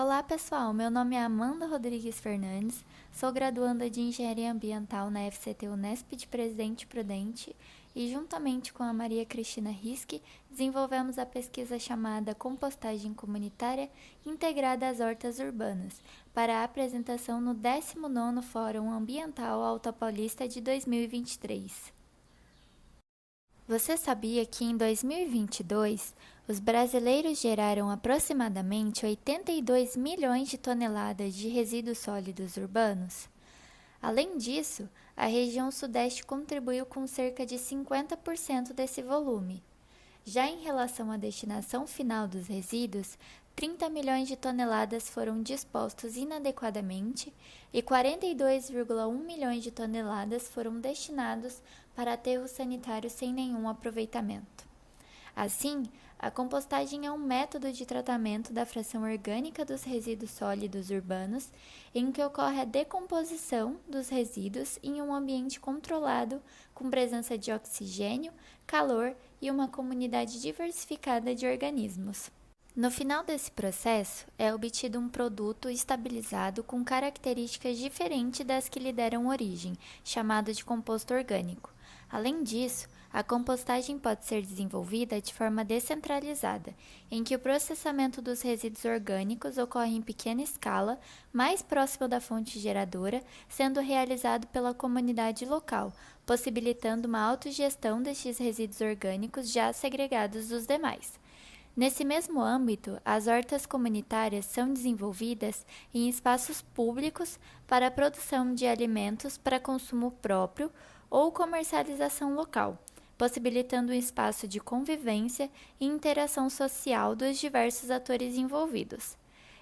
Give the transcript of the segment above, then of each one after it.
Olá pessoal, meu nome é Amanda Rodrigues Fernandes, sou graduanda de Engenharia Ambiental na FCT Unesp de Presidente Prudente e juntamente com a Maria Cristina Risque desenvolvemos a pesquisa chamada Compostagem Comunitária Integrada às Hortas Urbanas para a apresentação no 19º Fórum Ambiental Alta Paulista de 2023. Você sabia que em 2022, os brasileiros geraram aproximadamente 82 milhões de toneladas de resíduos sólidos urbanos? Além disso, a região Sudeste contribuiu com cerca de 50% desse volume. Já em relação à destinação final dos resíduos, 30 milhões de toneladas foram dispostos inadequadamente e 42,1 milhões de toneladas foram destinados para aterros sanitários sem nenhum aproveitamento. Assim, a compostagem é um método de tratamento da fração orgânica dos resíduos sólidos urbanos, em que ocorre a decomposição dos resíduos em um ambiente controlado, com presença de oxigênio, calor e uma comunidade diversificada de organismos. No final desse processo, é obtido um produto estabilizado com características diferentes das que lhe deram origem, chamado de composto orgânico. Além disso, a compostagem pode ser desenvolvida de forma descentralizada, em que o processamento dos resíduos orgânicos ocorre em pequena escala, mais próximo da fonte geradora, sendo realizado pela comunidade local, possibilitando uma autogestão destes resíduos orgânicos já segregados dos demais. Nesse mesmo âmbito, as hortas comunitárias são desenvolvidas em espaços públicos para a produção de alimentos para consumo próprio ou comercialização local, possibilitando um espaço de convivência e interação social dos diversos atores envolvidos.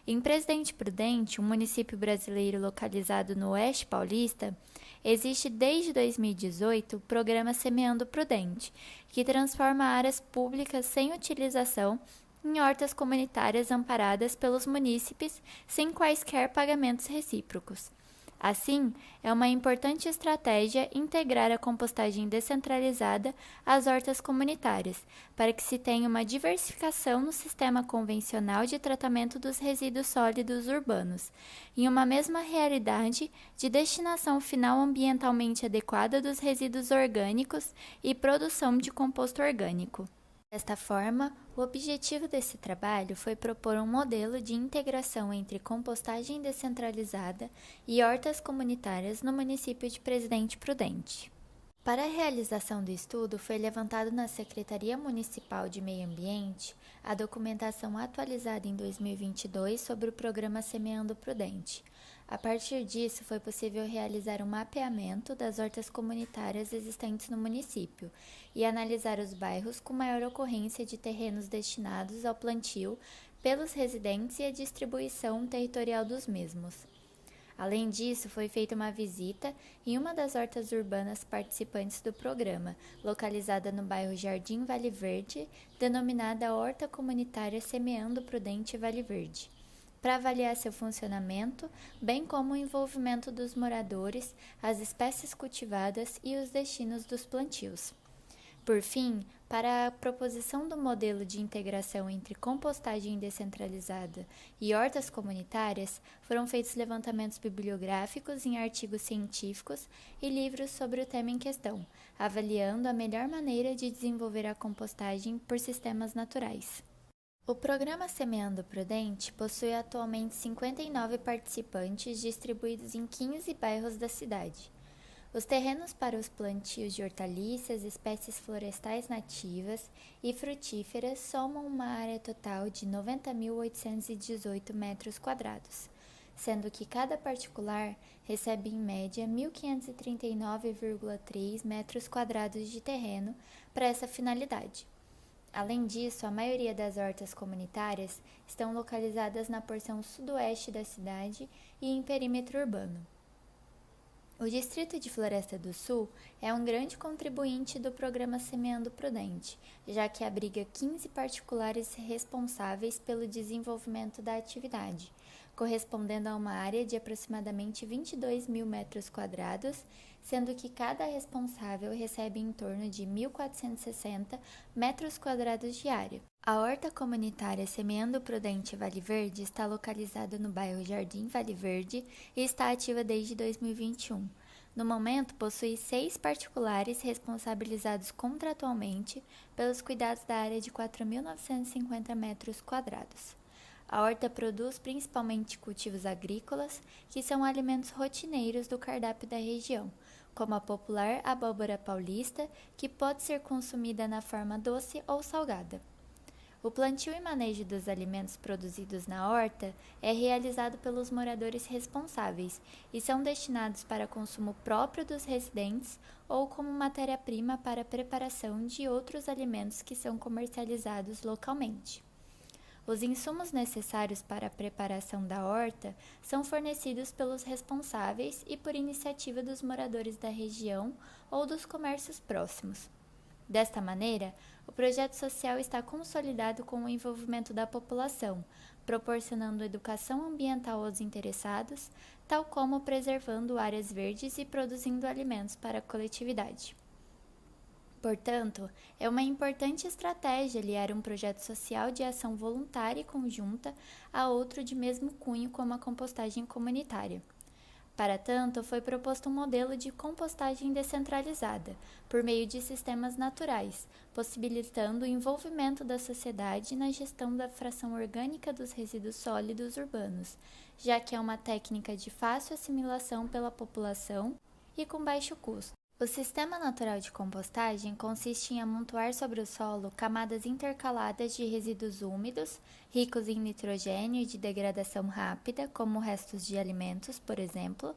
Em Presidente Prudente, um município brasileiro localizado no Oeste Paulista, existe desde 2018 o programa Semeando Prudente, que transforma áreas públicas sem utilização em hortas comunitárias amparadas pelos munícipes sem quaisquer pagamentos recíprocos. Assim, é uma importante estratégia integrar a compostagem descentralizada às hortas comunitárias, para que se tenha uma diversificação no sistema convencional de tratamento dos resíduos sólidos urbanos, em uma mesma realidade de destinação final ambientalmente adequada dos resíduos orgânicos e produção de composto orgânico. Desta forma, o objetivo desse trabalho foi propor um modelo de integração entre compostagem descentralizada e hortas comunitárias no município de Presidente Prudente. Para a realização do estudo, foi levantado na Secretaria Municipal de Meio Ambiente a documentação atualizada em 2022 sobre o programa Semeando Prudente. A partir disso, foi possível realizar um mapeamento das hortas comunitárias existentes no município e analisar os bairros com maior ocorrência de terrenos destinados ao plantio pelos residentes e a distribuição territorial dos mesmos. Além disso, foi feita uma visita em uma das hortas urbanas participantes do programa, localizada no bairro Jardim Vale Verde, denominada Horta Comunitária Semeando Prudente Vale Verde, para avaliar seu funcionamento, bem como o envolvimento dos moradores, as espécies cultivadas e os destinos dos plantios. Por fim, para a proposição do modelo de integração entre compostagem descentralizada e hortas comunitárias, foram feitos levantamentos bibliográficos em artigos científicos e livros sobre o tema em questão, avaliando a melhor maneira de desenvolver a compostagem por sistemas naturais. O programa Semeando Prudente possui atualmente 59 participantes distribuídos em 15 bairros da cidade. Os terrenos para os plantios de hortaliças, espécies florestais nativas e frutíferas somam uma área total de 90.818 metros quadrados, sendo que cada particular recebe em média 1.539,3 metros quadrados de terreno para essa finalidade. Além disso, a maioria das hortas comunitárias estão localizadas na porção sudoeste da cidade e em perímetro urbano. O Distrito de Floresta do Sul é um grande contribuinte do programa Semeando Prudente, já que abriga 15 particulares responsáveis pelo desenvolvimento da atividade, correspondendo a uma área de aproximadamente 22 mil metros quadrados, sendo que cada responsável recebe em torno de 1.460 metros quadrados de área. A horta comunitária Semeando Prudente Vale Verde está localizada no bairro Jardim Vale Verde e está ativa desde 2021. No momento, possui 6 particulares responsabilizados contratualmente pelos cuidados da área de 4.950 metros quadrados. A horta produz principalmente cultivos agrícolas, que são alimentos rotineiros do cardápio da região, como a popular abóbora paulista, que pode ser consumida na forma doce ou salgada. O plantio e manejo dos alimentos produzidos na horta é realizado pelos moradores responsáveis e são destinados para consumo próprio dos residentes ou como matéria-prima para a preparação de outros alimentos que são comercializados localmente. Os insumos necessários para a preparação da horta são fornecidos pelos responsáveis e por iniciativa dos moradores da região ou dos comércios próximos. Desta maneira, o projeto social está consolidado com o envolvimento da população, proporcionando educação ambiental aos interessados, tal como preservando áreas verdes e produzindo alimentos para a coletividade. Portanto, é uma importante estratégia aliar um projeto social de ação voluntária e conjunta a outro de mesmo cunho como a compostagem comunitária. Para tanto, foi proposto um modelo de compostagem descentralizada, por meio de sistemas naturais, possibilitando o envolvimento da sociedade na gestão da fração orgânica dos resíduos sólidos urbanos, já que é uma técnica de fácil assimilação pela população e com baixo custo. O sistema natural de compostagem consiste em amontoar sobre o solo camadas intercaladas de resíduos úmidos, ricos em nitrogênio e de degradação rápida, como restos de alimentos, por exemplo,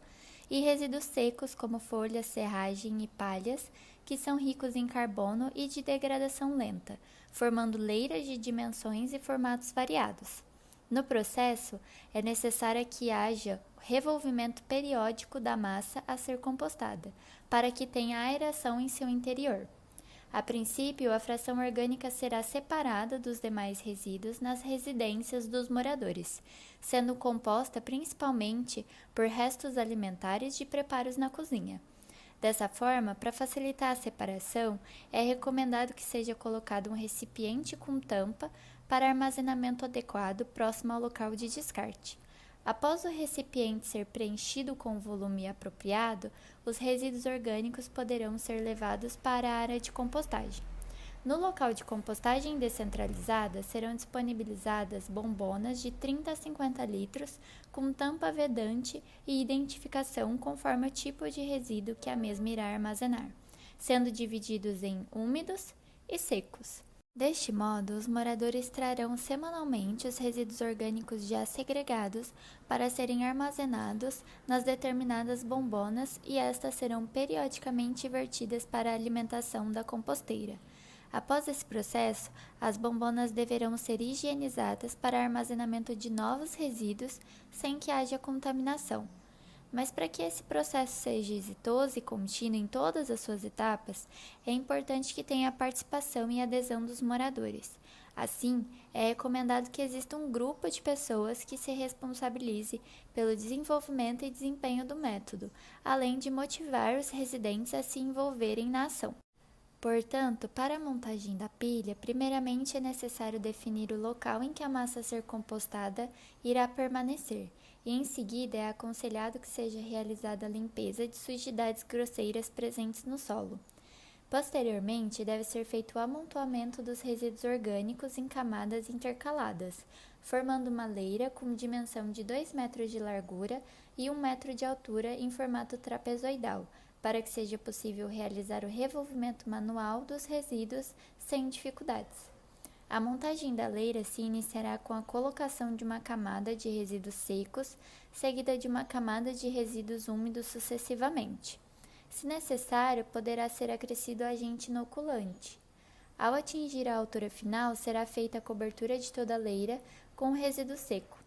e resíduos secos, como folhas, serragem e palhas, que são ricos em carbono e de degradação lenta, formando leiras de dimensões e formatos variados. No processo, é necessário que haja revolvimento periódico da massa a ser compostada, para que tenha aeração em seu interior. A princípio, a fração orgânica será separada dos demais resíduos nas residências dos moradores, sendo composta principalmente por restos alimentares de preparos na cozinha. Dessa forma, para facilitar a separação, é recomendado que seja colocado um recipiente com tampa para armazenamento adequado próximo ao local de descarte. Após o recipiente ser preenchido com o volume apropriado, os resíduos orgânicos poderão ser levados para a área de compostagem. No local de compostagem descentralizada, serão disponibilizadas bombonas de 30 a 50 litros com tampa vedante e identificação conforme o tipo de resíduo que a mesma irá armazenar, sendo divididos em úmidos e secos. Deste modo, os moradores trarão semanalmente os resíduos orgânicos já segregados para serem armazenados nas determinadas bombonas e estas serão periodicamente vertidas para a alimentação da composteira. Após esse processo, as bombonas deverão ser higienizadas para armazenamento de novos resíduos sem que haja contaminação. Mas para que esse processo seja exitoso e contínuo em todas as suas etapas, é importante que tenha a participação e adesão dos moradores. Assim, é recomendado que exista um grupo de pessoas que se responsabilize pelo desenvolvimento e desempenho do método, além de motivar os residentes a se envolverem na ação. Portanto, para a montagem da pilha, primeiramente é necessário definir o local em que a massa a ser compostada irá permanecer, e em seguida é aconselhado que seja realizada a limpeza de sujidades grosseiras presentes no solo. Posteriormente, deve ser feito o amontoamento dos resíduos orgânicos em camadas intercaladas, formando uma leira com dimensão de 2 metros de largura e 1 metro de altura em formato trapezoidal, para que seja possível realizar o revolvimento manual dos resíduos sem dificuldades. A montagem da leira se iniciará com a colocação de uma camada de resíduos secos, seguida de uma camada de resíduos úmidos sucessivamente. Se necessário, poderá ser acrescido agente inoculante. Ao atingir a altura final, será feita a cobertura de toda a leira com o resíduo seco.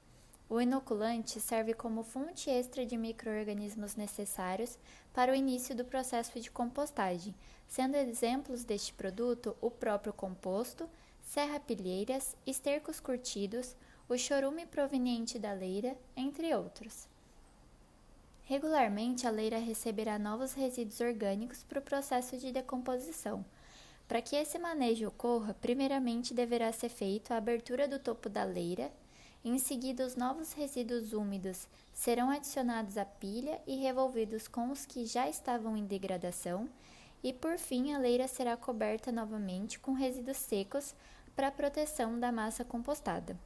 O inoculante serve como fonte extra de micro-organismos necessários para o início do processo de compostagem, sendo exemplos deste produto o próprio composto, serrapilheiras, estercos curtidos, o chorume proveniente da leira, entre outros. Regularmente, a leira receberá novos resíduos orgânicos para o processo de decomposição. Para que esse manejo ocorra, primeiramente deverá ser feita a abertura do topo da leira. Em seguida, os novos resíduos úmidos serão adicionados à pilha e revolvidos com os que já estavam em degradação, e por fim a leira será coberta novamente com resíduos secos para a proteção da massa compostada.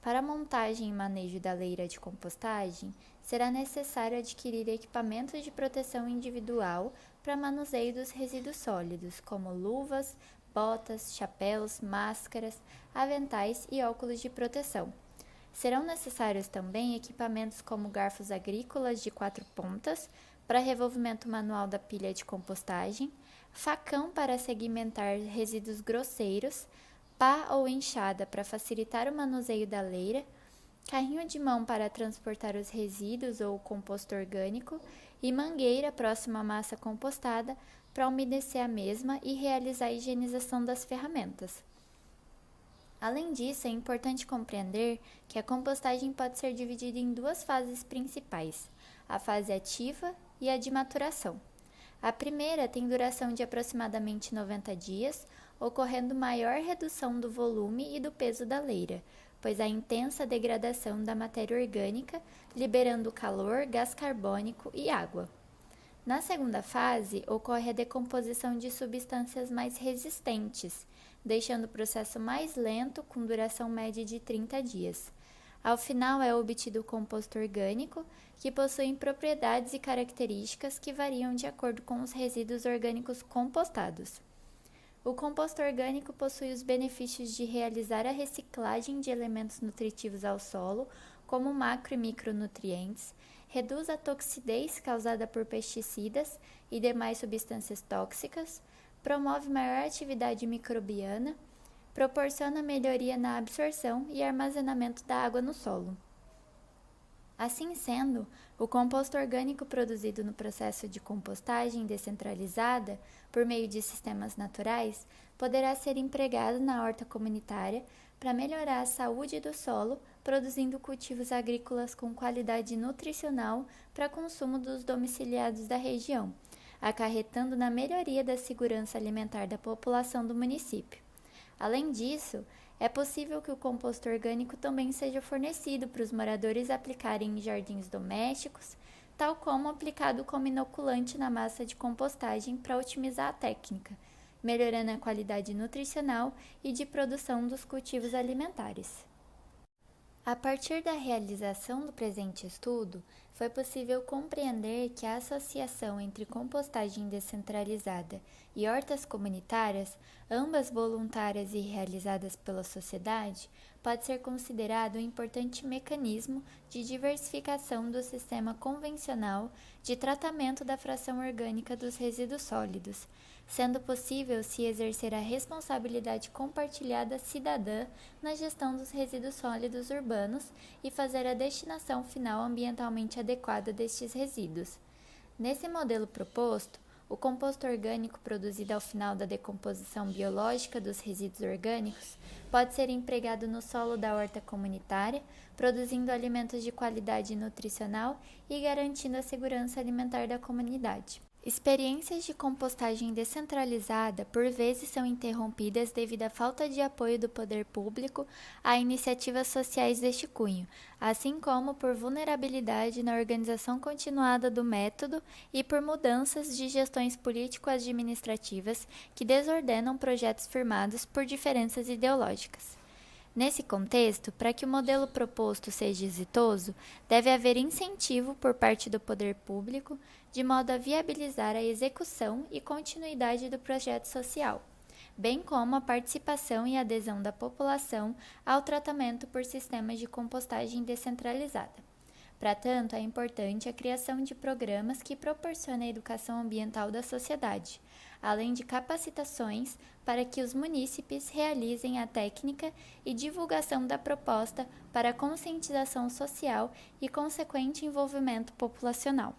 Para a montagem e manejo da leira de compostagem, será necessário adquirir equipamentos de proteção individual para manuseio dos resíduos sólidos, como luvas, botas, chapéus, máscaras, aventais e óculos de proteção. Serão necessários também equipamentos como garfos agrícolas de 4 pontas para revolvimento manual da pilha de compostagem, facão para segmentar resíduos grosseiros, pá ou enxada para facilitar o manuseio da leira, carrinho de mão para transportar os resíduos ou o composto orgânico e mangueira próxima à massa compostada para umedecer a mesma e realizar a higienização das ferramentas. Além disso, é importante compreender que a compostagem pode ser dividida em 2 fases principais, a fase ativa e a de maturação. A primeira tem duração de aproximadamente 90 dias, ocorrendo maior redução do volume e do peso da leira, pois há intensa degradação da matéria orgânica, liberando calor, gás carbônico e água. Na segunda fase, ocorre a decomposição de substâncias mais resistentes, deixando o processo mais lento, com duração média de 30 dias. Ao final, é obtido o composto orgânico, que possui propriedades e características que variam de acordo com os resíduos orgânicos compostados. O composto orgânico possui os benefícios de realizar a reciclagem de elementos nutritivos ao solo, como macro e micronutrientes, reduz a toxidez causada por pesticidas e demais substâncias tóxicas, promove maior atividade microbiana, proporciona melhoria na absorção e armazenamento da água no solo. Assim sendo, o composto orgânico produzido no processo de compostagem descentralizada, por meio de sistemas naturais, poderá ser empregado na horta comunitária para melhorar a saúde do solo, produzindo cultivos agrícolas com qualidade nutricional para consumo dos domiciliados da região, acarretando na melhoria da segurança alimentar da população do município. Além disso, é possível que o composto orgânico também seja fornecido para os moradores aplicarem em jardins domésticos, tal como aplicado como inoculante na massa de compostagem para otimizar a técnica, melhorando a qualidade nutricional e de produção dos cultivos alimentares. A partir da realização do presente estudo, foi possível compreender que a associação entre compostagem descentralizada e hortas comunitárias, ambas voluntárias e realizadas pela sociedade, pode ser considerado um importante mecanismo de diversificação do sistema convencional de tratamento da fração orgânica dos resíduos sólidos, sendo possível se exercer a responsabilidade compartilhada cidadã na gestão dos resíduos sólidos urbanos e fazer a destinação final ambientalmente adequada destes resíduos. Nesse modelo proposto, o composto orgânico produzido ao final da decomposição biológica dos resíduos orgânicos pode ser empregado no solo da horta comunitária, produzindo alimentos de qualidade nutricional e garantindo a segurança alimentar da comunidade. Experiências de compostagem descentralizada por vezes são interrompidas devido à falta de apoio do poder público a iniciativas sociais deste cunho, assim como por vulnerabilidade na organização continuada do método e por mudanças de gestões político-administrativas que desordenam projetos firmados por diferenças ideológicas. Nesse contexto, para que o modelo proposto seja exitoso, deve haver incentivo por parte do poder público, de modo a viabilizar a execução e continuidade do projeto social, bem como a participação e adesão da população ao tratamento por sistemas de compostagem descentralizada. Para tanto, é importante a criação de programas que proporcionem a educação ambiental da sociedade, além de capacitações para que os munícipes realizem a técnica e divulgação da proposta para a conscientização social e consequente envolvimento populacional.